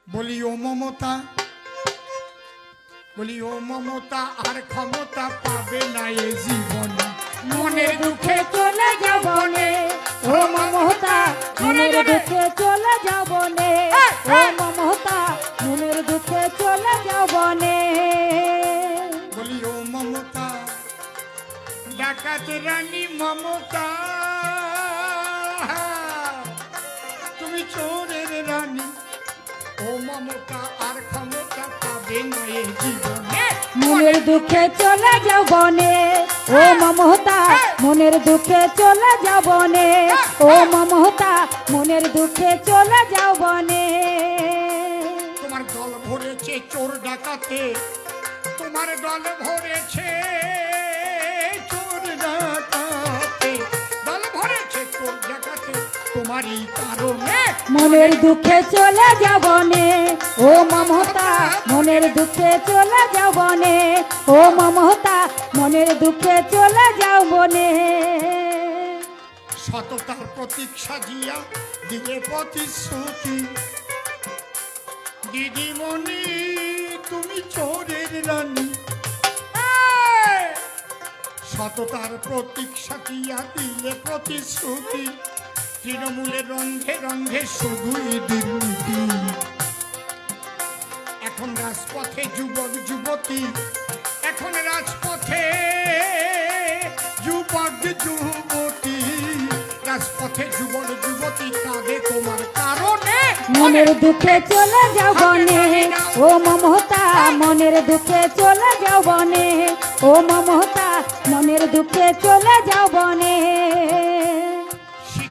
বলি ও মমতা, বলি ও মমতা আর ক্ষমতা পাবে না এ জীবনে, মনের দুঃখে চলে যাব নে ও মমতা, মনের দুঃখে চলে যাব নে ও মমতা, মনের দুঃখে চলে যাব নে। বলি ও মমতা, ডাকাত রানী মমতা, তুমি চোরের রানী, ও মমতা আর ক্ষমতা পাবে না এ জীবনে, মনের দুঃখে চলে যাব নে ও মমতা, মনের দুঃখে চলে যাব নে ও মমতা, মনের দুঃখে চলে যাব নে। তোমার দল ভরেছে চোর ডাকাতে, তোমার দল ভরেছে চোর ডাকাতে, দল ভরেছে চোর ডাকাতে, তোমারই কারণে মনের দুঃখে চলে যাব নে ও মমতা, মনের দুঃখে চলে যাব নে ও মমতা, মনের দুঃখে চলে যাব নে। সততার প্রতীক সাজিয়া দিলে প্রতিশ্রুতি, দিদিমণি তুমি চোরের রানী, সততার প্রতীক সাজিয়া দিলে প্রতিশ্রুতি, তৃণমূলের রন্ধে রন্ধে শুধুই দুর্নীতি। এখন রাজপথে যুবক যুবতী, এখন রাজপথে যুবক যুবতী, রাজপথে যুবক যুবতী কাঁদে তোমার কারণে, মনের দুঃখে চলে যাব নে ও মমতা, মনের দুঃখে চলে যাব নে ও মমতা, মনের দুঃখে চলে যাব নে।